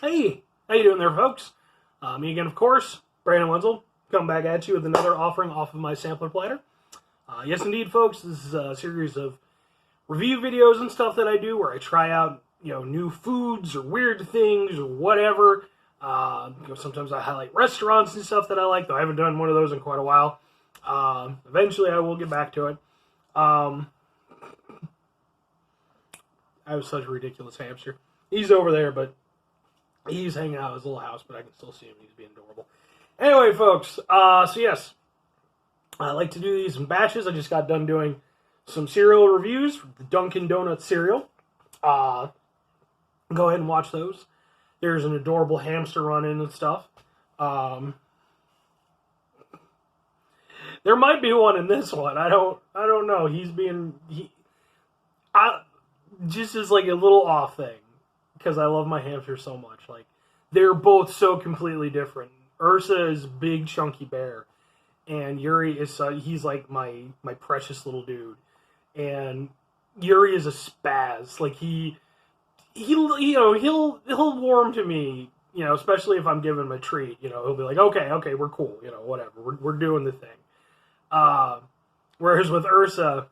Hey, how you doing there, folks? Me again, of course, Brandon Wenzel, coming back at you with another offering off of my Sampler Platter. Yes, indeed, folks, this is a series of review videos and stuff that I do where I try out, new foods or weird things or whatever. Sometimes I highlight restaurants and stuff that I like, though I haven't done one of those in quite a while. Eventually, I will get back to it. I have such a ridiculous hamster. He's over there, but he's hanging out in his little house, but I can still see him. He's being adorable. Anyway, folks, so yes, I like to do these in batches. I just got done doing some cereal reviews for the Dunkin' Donuts cereal. Go ahead and watch those. There's an adorable hamster running and stuff. There might be one in this one. I don't know. Just as like a little off thing. Because I love my hamsters so much. Like, they're both so completely different. Ursa is big, chunky bear. And Yuri is, he's like my precious little dude. And Yuri is a spaz. Like, he'll warm to me, especially if I'm giving him a treat. He'll be like, okay, we're cool. Whatever. We're doing the thing. Whereas with Ursa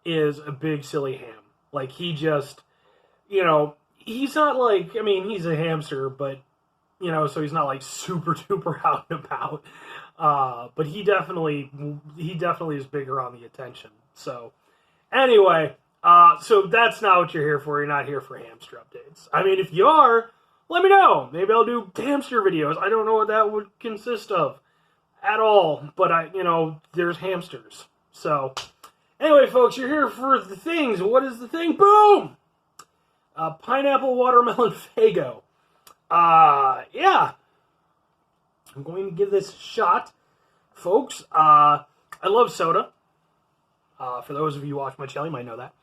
is a big, silly ham. Like, he just, he's not like, he's a hamster, but, so he's not like super duper out and about. But he definitely is bigger on the attention. So, anyway, so that's not what you're here for. You're not here for hamster updates. If you are, let me know. Maybe I'll do hamster videos. I don't know what that would consist of at all, but there's hamsters. So, anyway, folks, you're here for the things. What is the thing? Boom! Pineapple watermelon Faygo. Yeah. I'm going to give this a shot, folks. I love soda. For those of you who watch my channel, you might know that.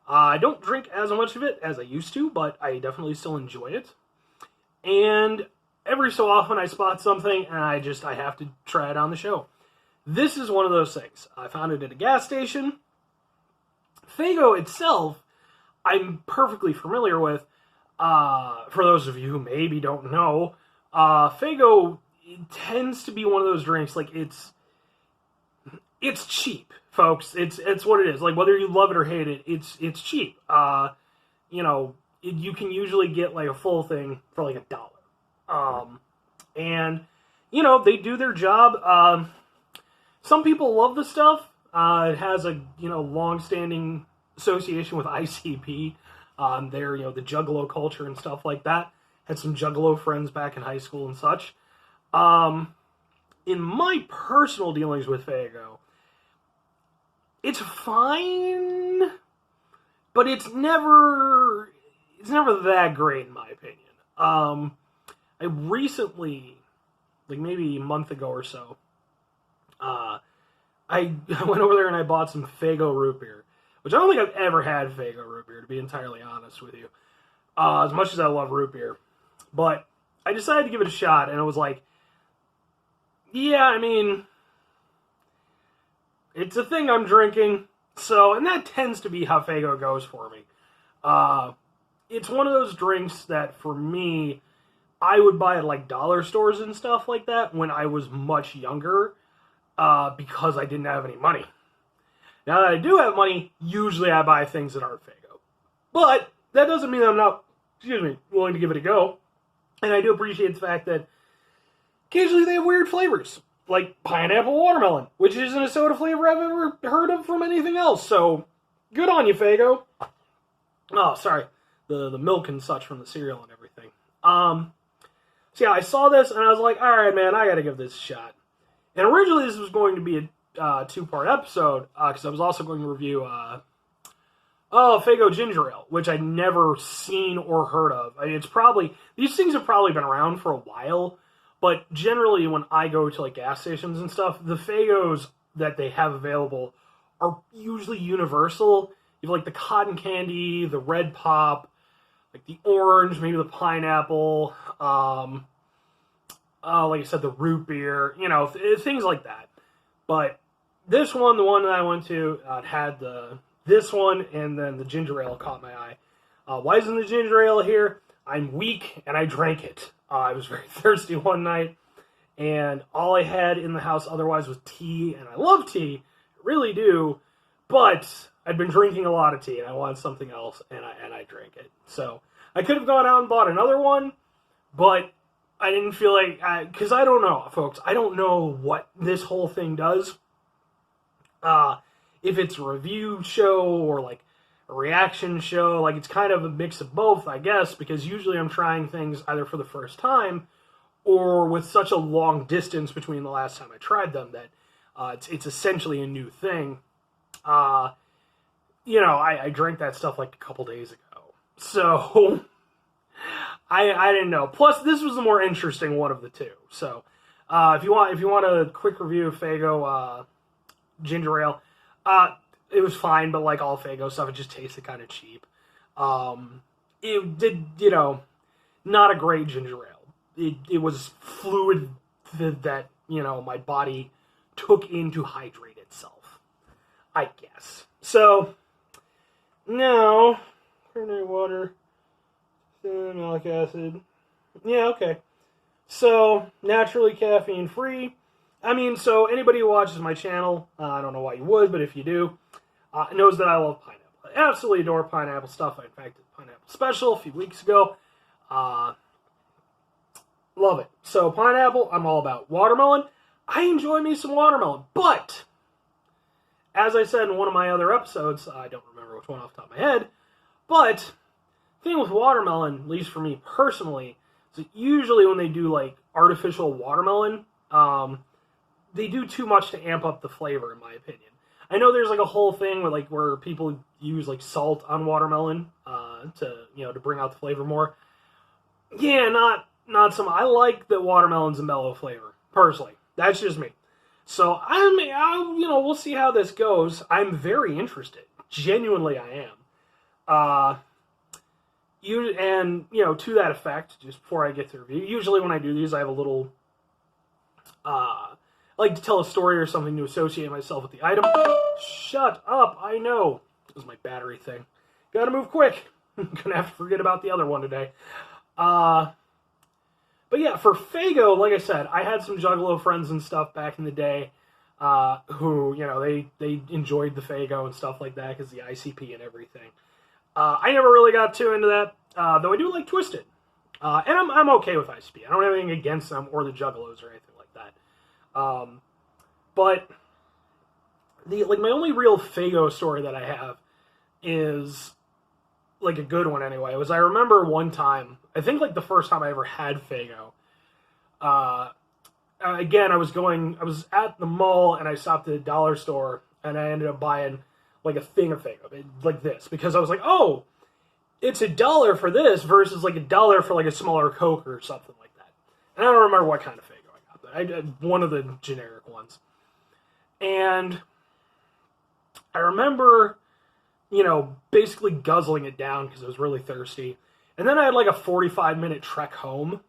I don't drink as much of it as I used to, but I definitely still enjoy it. And every so often I spot something, and I have to try it on the show. This is one of those things. I found it at a gas station. Faygo itself, I'm perfectly familiar with. For those of you who maybe don't know, Faygo tends to be one of those drinks, like, it's cheap, folks. It's what it is. Like, whether you love it or hate it, it's cheap. You can usually get, like, a full thing for, like, $1. And, they do their job. Some people love the stuff. It has a, long-standing association with ICP. The Juggalo culture and stuff like that. Had some Juggalo friends back in high school and such. In my personal dealings with Faygo, it's fine, but it's never that great in my opinion. I recently, like maybe a month ago or so, I went over there and I bought some Faygo root beer, which I don't think I've ever had Faygo root beer, to be entirely honest with you, as much as I love root beer. But I decided to give it a shot, and it was like, yeah, it's a thing I'm drinking, and that tends to be how Faygo goes for me. It's one of those drinks that, for me, I would buy at, like, dollar stores and stuff like that when I was much younger, because I didn't have any money. Now that I do have money, usually I buy things that aren't Faygo. But that doesn't mean I'm not, willing to give it a go. And I do appreciate the fact that occasionally they have weird flavors, like pineapple watermelon, which isn't a soda flavor I've ever heard of from anything else. So, good on you, Faygo. Oh, sorry. The milk and such from the cereal and everything. So yeah, I saw this and I was like, alright, man, I gotta give this a shot. And originally this was going to be a two-part episode, because I was also going to review Faygo Ginger Ale, which I'd never seen or heard of. These things have probably been around for a while, but generally when I go to like gas stations and stuff, the Faygos that they have available are usually universal. You have like the cotton candy, the red pop, like the orange, maybe the pineapple, like I said, the root beer, things like that. But this one, the one that I went to, had this one, and then the ginger ale caught my eye. Why isn't the ginger ale here? I'm weak, and I drank it. I was very thirsty one night, and all I had in the house otherwise was tea, and I love tea, really do, but I'd been drinking a lot of tea, and I wanted something else, and I drank it. So I could have gone out and bought another one, but I didn't feel like, because I don't know, folks, I don't know what this whole thing does. If it's a review show or like a reaction show, like it's kind of a mix of both, I guess, because usually I'm trying things either for the first time or with such a long distance between the last time I tried them that it's essentially a new thing. You know, I drank that stuff like a couple days ago, so I didn't know. Plus, this was the more interesting one of the two. So, if you want a quick review of Faygo ginger ale, it was fine, but like all Faygo stuff, it just tasted kind of cheap. It did, you know, not a great ginger ale. It was fluid that, you know, my body took in to hydrate itself, I guess. So, now, carbonate water, malic acid. Yeah, okay. So, naturally caffeine free. I mean, so anybody who watches my channel, I don't know why you would, but if you do, knows that I love pineapple. I absolutely adore pineapple stuff. I, in fact, did pineapple special a few weeks ago. Love it. So, pineapple, I'm all about. Watermelon, I enjoy me some watermelon, but as I said in one of my other episodes, I don't remember which one off the top of my head, but the thing with watermelon, at least for me personally, is that usually when they do like artificial watermelon, they do too much to amp up the flavor, in my opinion. I know there's like a whole thing where people use like salt on watermelon to bring out the flavor more. Yeah, not some. I like that watermelon's a mellow flavor personally. That's just me. So we'll see how this goes. I'm very interested. Genuinely, I am. To that effect, just before I get to the review, usually when I do these, I have a little, I like to tell a story or something to associate myself with the item. Shut up, I know. This is my battery thing. Gotta move quick. I'm gonna have to forget about the other one today. But yeah, for Faygo, like I said, I had some Juggalo friends and stuff back in the day, who, they enjoyed the Faygo and stuff like that, because the ICP and everything. I never really got too into that, though I do like Twisted. And I'm okay with ICP. I don't have anything against them or the Juggalos or anything like that. But my only real Faygo story that I have is like a good one anyway. Was I remember one time, I think like the first time I ever had Faygo. Again, I was at the mall and I stopped at a dollar store and I ended up buying like a thing of Faygo, like this, because I was like, oh, it's $1 for this versus like $1 for like a smaller Coke or something like that. And I don't remember what kind of Faygo I got, but I did one of the generic ones. And I remember, basically guzzling it down because I was really thirsty. And then I had like a 45-minute trek home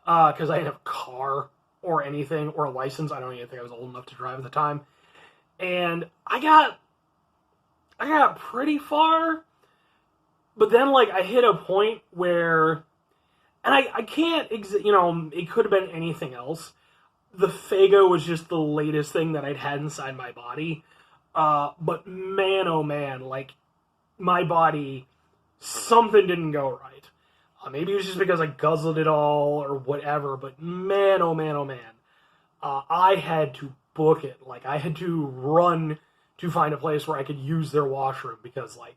because I didn't have a car or anything or a license. I don't even think I was old enough to drive at the time. And I got pretty far, but then like I hit a point where, and I can't, it could have been anything else. The Faygo was just the latest thing that I'd had inside my body. But man, oh man, like my body, something didn't go right. Maybe it was just because I guzzled it all or whatever, but man, oh man, oh man. I had to book it. Like I had to run to find a place where I could use their washroom because like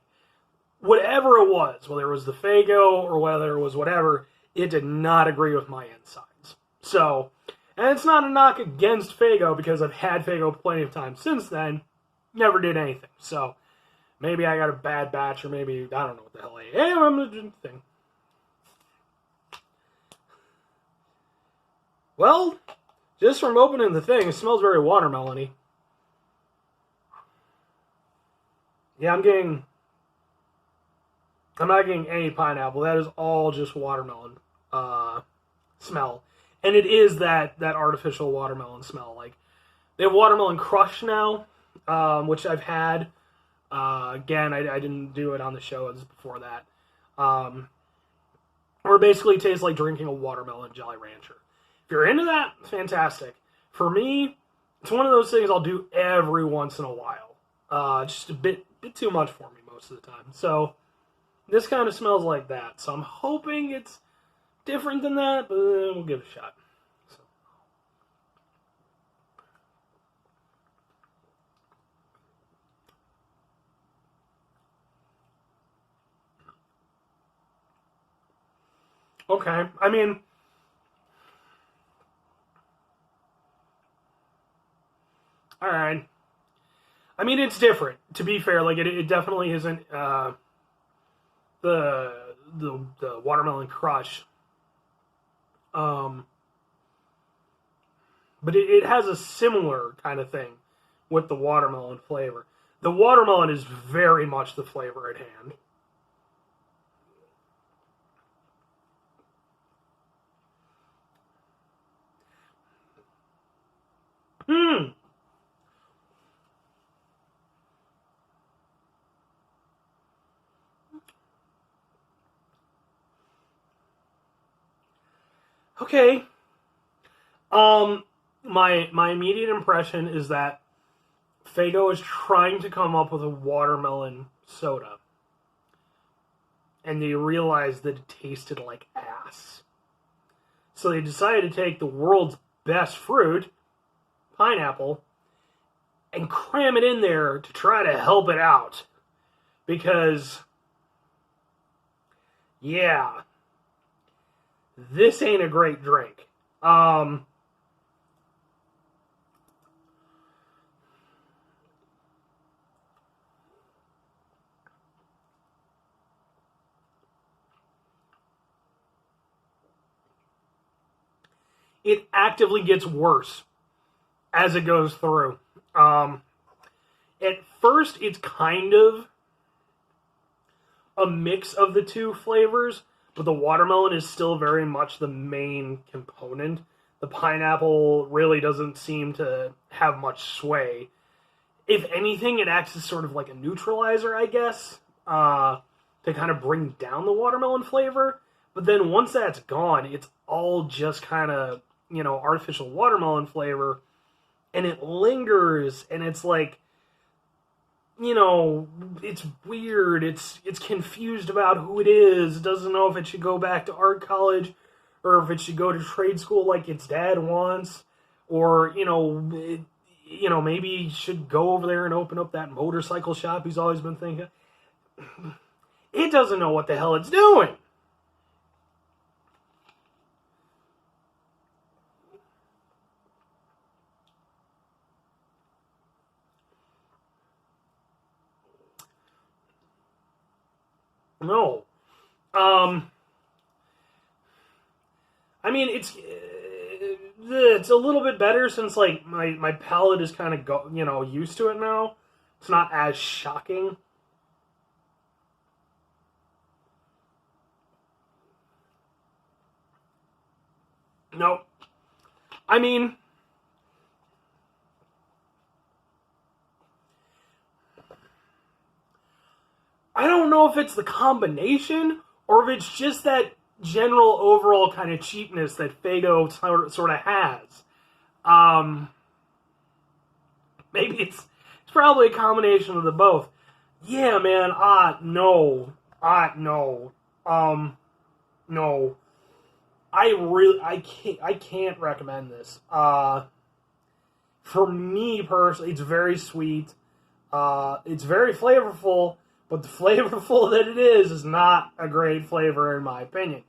whatever it was, whether it was the Faygo or whether it was whatever, it did not agree with my insides. So, and it's not a knock against Faygo because I've had Faygo plenty of times since then. Never did anything. So, maybe I got a bad batch or maybe, I don't know what the hell I am. I'm the thing. Well, just from opening the thing, it smells very watermelony. Yeah, I'm not getting any pineapple. That is all just watermelon smell. And it is that artificial watermelon smell. Like, they have watermelon crush now, which I've had. Again, I didn't do it on the show. It was before that. Where it basically tastes like drinking a watermelon Jolly Rancher. If you're into that, fantastic. For me, it's one of those things I'll do every once in a while. Just a bit too much for me most of the time. So this kind of smells like that. So I'm hoping it's different than that, but we'll give it a shot. Okay, I mean, all right. I mean, it's different. To be fair, like it definitely isn't the the watermelon crush. Um, but it has a similar kind of thing with the watermelon flavor. The watermelon is very much the flavor at hand. Hmm. Okay. Um, my immediate impression is that Faygo is trying to come up with a watermelon soda, and they realized that it tasted like ass. So they decided to take the world's best fruit, pineapple, and cram it in there to try to help it out. Because, yeah, this ain't a great drink. It actively gets worse as it goes through. At first, it's kind of a mix of the two flavors, but the watermelon is still very much the main component. The pineapple really doesn't seem to have much sway. If anything, it acts as sort of like a neutralizer, I guess, to kind of bring down the watermelon flavor. But then once that's gone, it's all just kind of, artificial watermelon flavor, and it lingers, and it's like, it's weird. It's confused about who it is. It doesn't know if it should go back to art college or if it should go to trade school like its dad wants, or maybe he should go over there and open up that motorcycle shop he's always been thinking. It doesn't know what the hell it's doing. No. Um, I mean, it's a little bit better since like my palate is kind of used to it now. It's not as shocking. No, I mean, I don't know if it's the combination or if it's just that general overall kind of cheapness that Faygo sort of has. Um, Maybe it's probably a combination of the both. Yeah, man. No. No. No. I can't recommend this. For me personally, it's very sweet. It's very flavorful, but the flavorful that it is not a great flavor in my opinion.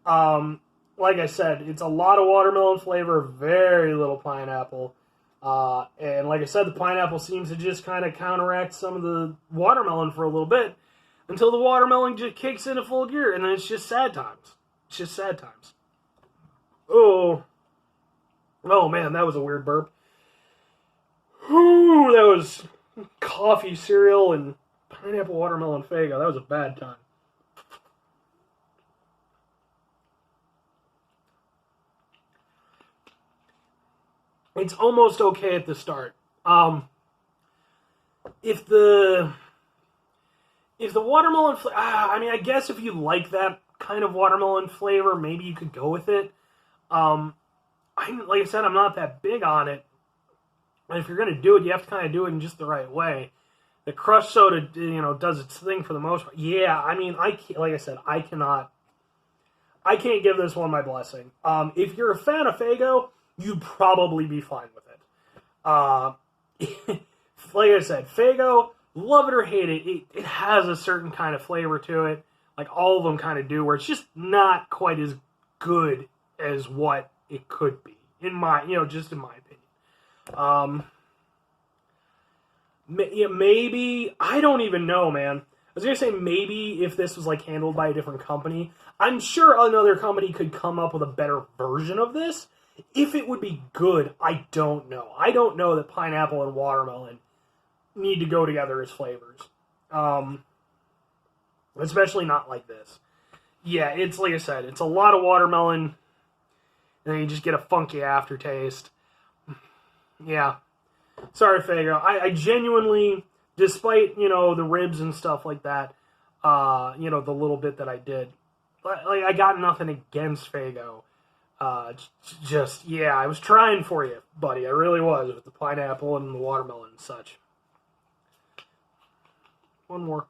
Like I said, it's a lot of watermelon flavor, very little pineapple. And like I said, the pineapple seems to just kind of counteract some of the watermelon for a little bit until the watermelon just kicks into full gear, and then it's just sad times. It's just sad times. Oh, oh man, that was a weird burp. Whew, that was coffee, cereal, and pineapple watermelon Faygo. That was a bad time. It's almost okay at the start. If the if the watermelon, I mean, I guess if you like that kind of watermelon flavor, maybe you could go with it. Like I said, I'm not that big on it. And if you're going to do it, you have to kind of do it in just the right way. The crushed soda, does its thing for the most part. Yeah, I mean, like I said, I can't give this one my blessing. If you're a fan of Faygo, you'd probably be fine with it. Like I said, Faygo, love it or hate it, it has a certain kind of flavor to it. Like all of them kind of do, where it's just not quite as good as what it could be, just in my opinion. Maybe, I don't even know, man. I was going to say maybe if this was like handled by a different company, I'm sure another company could come up with a better version of this. If it would be good, I don't know. I don't know that pineapple and watermelon need to go together as flavors. Especially not like this. Yeah, it's like I said, it's a lot of watermelon, and then you just get a funky aftertaste. Yeah. Sorry, Faygo. I genuinely, despite, the ribs and stuff like that, the little bit that I did, like, I got nothing against Faygo. I was trying for you, buddy. I really was, with the pineapple and the watermelon and such. One more.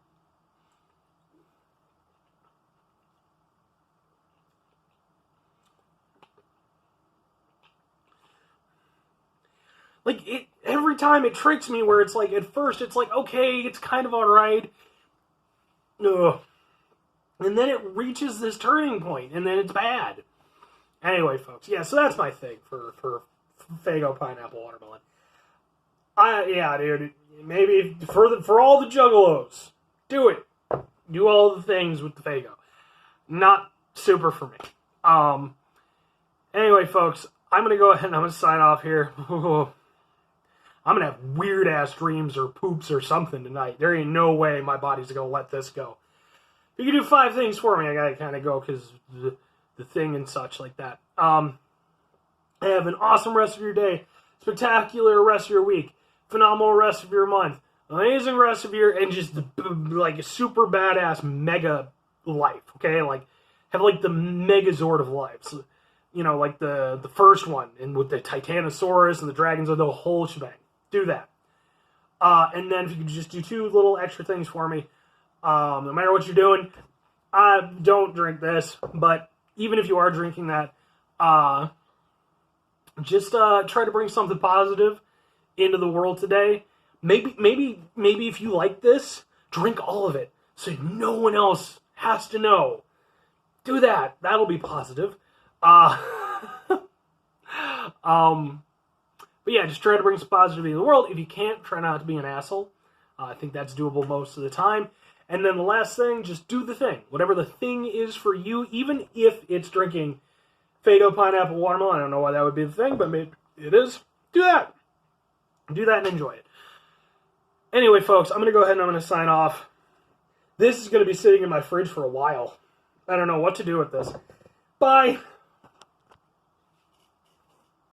Like, every time it tricks me where it's like, at first it's like, okay, it's kind of alright. Ugh. And then it reaches this turning point, and then it's bad. Anyway, folks, yeah, so that's my thing for Faygo pineapple watermelon. Dude, maybe for all the juggalos, do it. Do all the things with the Faygo. Not super for me. Anyway, folks, I'm going to go ahead and I'm going to sign off here. I'm going to have weird-ass dreams or poops or something tonight. There ain't no way my body's going to let this go. If you can do 5 things for me, I got to kind of go because the thing and such like that. Have an awesome rest of your day. Spectacular rest of your week. Phenomenal rest of your month. Amazing rest of your, and just like a super badass mega life. Okay? Like, have like the Megazord of lives. Like the first one, and with the Titanosaurus and the dragons of the whole shebang. Do that. And then if you could just do 2 little extra things for me, no matter what you're doing, don't drink this, but even if you are drinking that, just try to bring something positive into the world today. Maybe if you like this, drink all of it, so no one else has to know. Do that. That'll be positive. But yeah, just try to bring some positivity to the world. If you can't, try not to be an asshole. I think that's doable most of the time. And then the last thing, just do the thing. Whatever the thing is for you, even if it's drinking Faygo pineapple watermelon. I don't know why that would be the thing, but maybe it is. Do that. Do that and enjoy it. Anyway, folks, I'm going to go ahead and I'm going to sign off. This is going to be sitting in my fridge for a while. I don't know what to do with this. Bye.